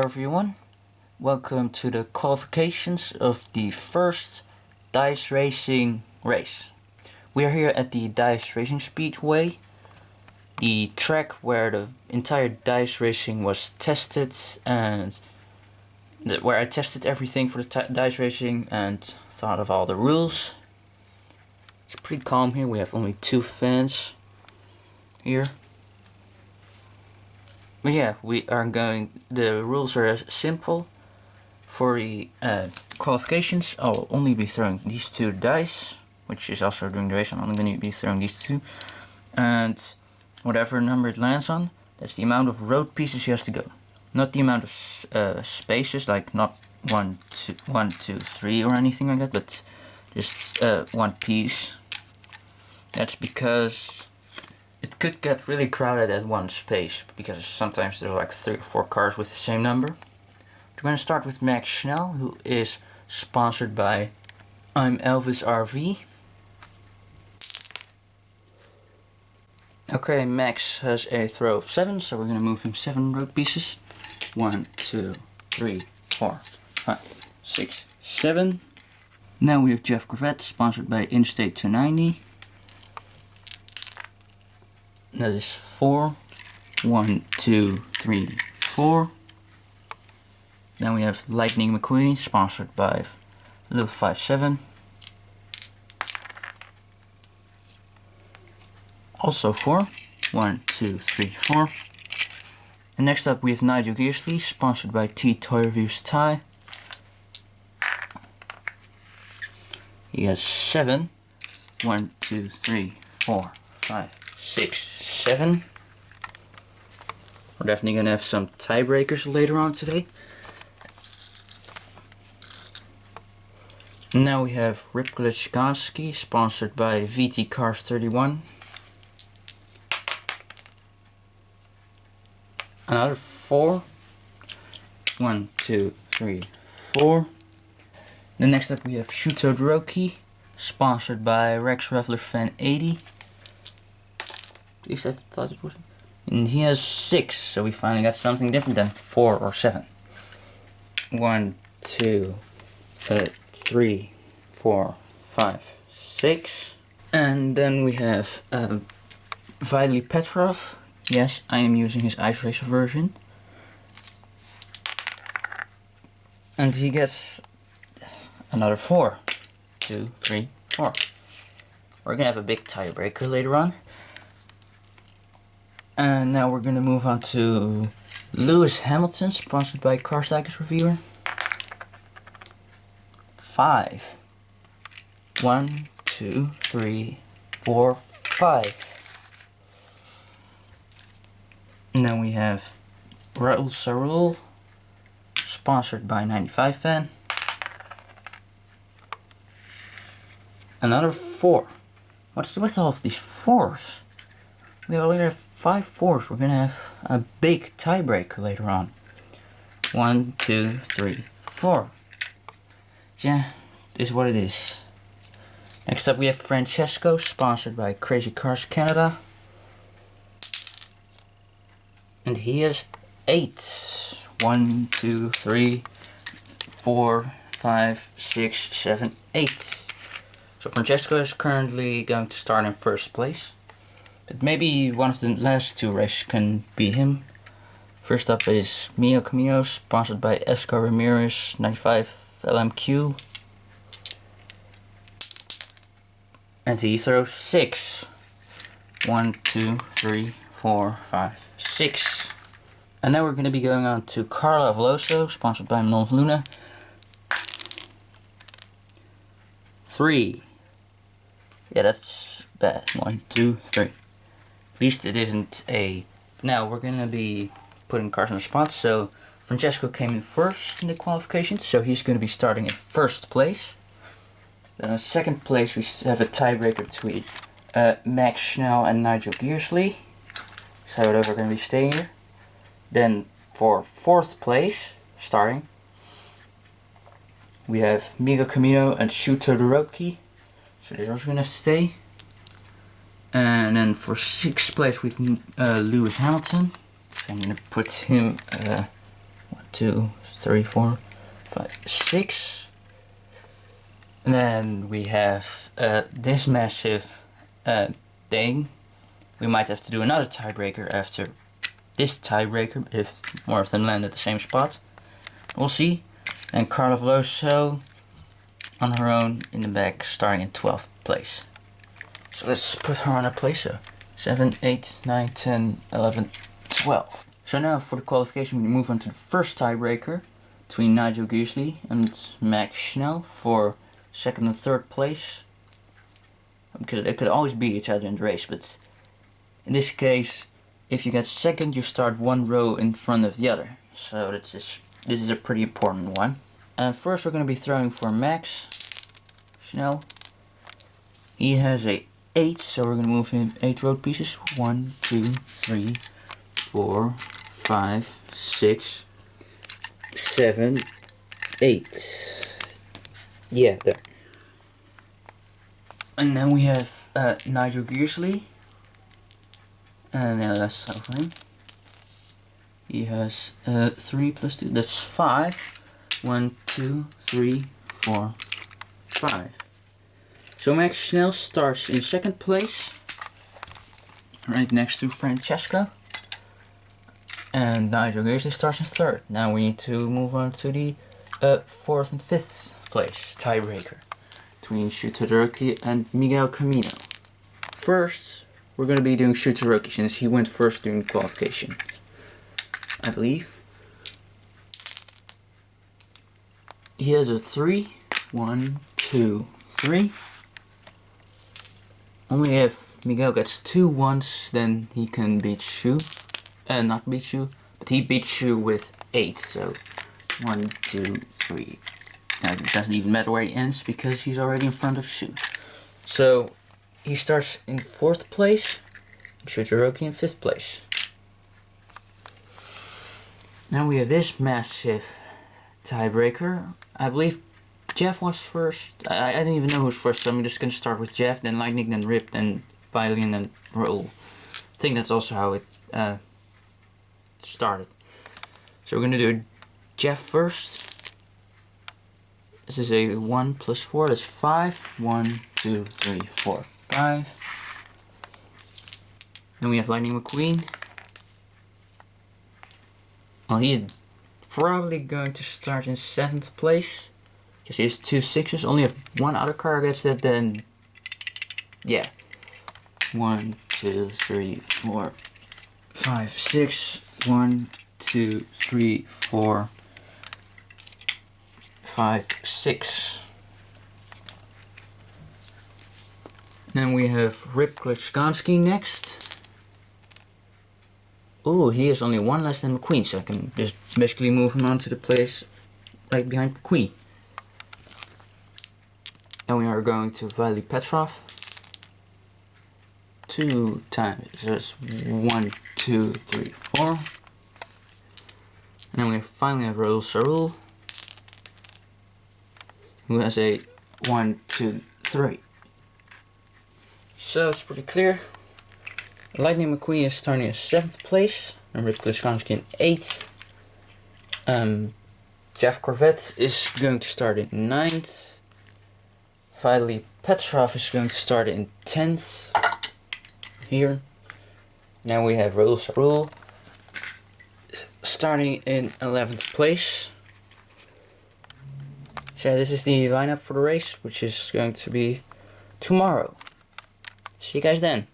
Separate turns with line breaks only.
everyone, welcome to the qualifications of the first dice racing race. We are here at the Dice Racing Speedway, the track where the entire dice racing was tested and where I tested everything for the dice racing and thought of all the rules. It's pretty calm here, we have only 2 fans here. But yeah, the rules are simple. For the qualifications, I'll only be throwing these 2 dice, which is also during the race. I'm only going to be throwing these 2. And whatever number it lands on, that's the amount of road pieces he has to go. Not the amount of spaces, like not 1, 2, 3 or anything like that, but just 1 piece. That's because it could get really crowded at 1 space, because sometimes there are like 3 or 4 cars with the same number. We're going to start with Max Schnell, who is sponsored by ImelvisRV. Okay, Max has a throw of 7, so we're going to move him 7 road pieces. 1, 2, 3, 4, 5, 6, 7. Now we have Jeff Corvette, sponsored by Interstate 290. That is 4. 1, 2, 3, 4. Then we have Lightning McQueen, sponsored by Little 57. Also 4. 1, 2, 3, 4. And next up we have Nigel Gearsley, sponsored by Toy Reviews Tie. He has 7. 1, 2, 3, 4, 5, 6, 7. We're definitely gonna have some tiebreakers later on today. Now we have Rip Glitchkansky, sponsored by VT Cars 31. Another 4. 1, 2, 3, 4. Then next up we have Shuto Roki, sponsored by Revler Fan 80. At least I thought it was. And he has 6, so we finally got something different than 4 or 7. 1, 2, 3, 4, 5, 6. And then we have Vitaly Petrov. Yes, I am using his Ice Racer version. And he gets another 4. 2, 3, 4. We're gonna have a big tiebreaker later on. And now we're gonna move on to Lewis Hamilton, sponsored by CarsDiecastreviewer. 5. 1, 2, 3, 4, 5. And then we have Raul Sarul, sponsored by 95 Fan. Another 4. What's with all of these 4s? We already have 5 4s. We're gonna have a big tiebreaker later on. 1, 2, 3, 4. Yeah, this is what it is. Next up we have Francesco, sponsored by Crazy Cars Canada. And he has 8. 1, 2, 3, 4, 5, 6, 7, 8. So Francesco is currently going to start in 1st place. But maybe one of the last 2 races can be him. First up is Mio Camino, sponsored by Esgar Ramirez, 95 LMQ. And he throws 6. 1, 2, 3, 4, 5, 6. And now we're going to be going on to Carla Veloso, sponsored by Manonvanloenen. 3. Yeah, that's bad. 1, 2, 3. At least it isn't a... Now we're going to be putting cars on the spot. So Francesco came in 1st in the qualifications, so he's going to be starting in 1st place. Then in 2nd place we have a tiebreaker between Max Schnell and Nigel Gearsley. So they're going to be staying here. Then for 4th place, starting, we have Miguel Camino and Shuto Roki. So they're also going to stay. And then for 6th place with Lewis Hamilton. So I'm going to put him 1, 2, 3, 4, 5, 6. And then we have this massive thing. We might have to do another tiebreaker after this tiebreaker if more of them land at the same spot. We'll see. And Carla Veloso on her own in the back, starting in 12th place. So let's put her on her place. So 7, 8, 9, 10, 11, 12. So now for the qualification we move on to the first tiebreaker between Nigel Gearsley and Max Schnell for 2nd and 3rd place. Because it could always be each other in the race, but in this case, if you get 2nd, you start 1 row in front of the other. So this is a pretty important one. And first we're going to be throwing for Max Schnell. He has a 8, so we're going to move him 8 road pieces. 1, 2, 3, 4, 5, 6, 7, 8. Yeah, there. And then we have Nigel Gearsley. And yeah, that's so for him. He has 3 plus 2, that's 5. 1, 2, 3, 4, 5. So Max Schnell starts in 2nd place, right next to Francesco. And Nigel Gearsley starts in 3rd. Now we need to move on to the 4th and 5th place tiebreaker between Todoroki and Miguel Camino. First, we're going to be doing Todoroki since he went first during the qualification, I believe. He has a 3. 1, 2, 3. Only if Miguel gets 2 once, then he can beat Shu. Not beat Shu, but he beats Shu with 8. So 1, 2, 3. Now it doesn't even matter where he ends because he's already in front of Shu. So he starts in 4th place, Todoroki in 5th place. Now we have this massive tiebreaker. I believe Jeff was first. I didn't even know who was first, so I'm just going to start with Jeff, then Lightning, then Rip, then Violin, then Raul. I think that's also how it started. So we're going to do Jeff first. This is a 1 plus 4, that's 5. 1, 2, 3, 4, 5. Then we have Lightning McQueen. Well, he's probably going to start in 7th place. Because he has 2 6s. Only if one other car gets that, then yeah. 1, 2, 3, 4, 5, 6. 1, 2, 3, 4, 5, 6. Then we have Rip Klitschkanski next. Oh, he has only 1 less than McQueen, so I can just basically move him onto the place right behind McQueen. And we are going to Vali Petrov. 2 times, so that's 1, 2, 3, 4. And then we finally have Raul Sarul, who has a 1, 2, 3. So it's pretty clear. Lightning McQueen is starting in 7th place, and Rip Klitschkanski in 8th. Jeff Corvette is going to start in 9th. Vitaly Petrov is going to start in 10th. Here. Now we have Raul Sarul starting in 11th place. So this is the lineup for the race, which is going to be tomorrow. See you guys then.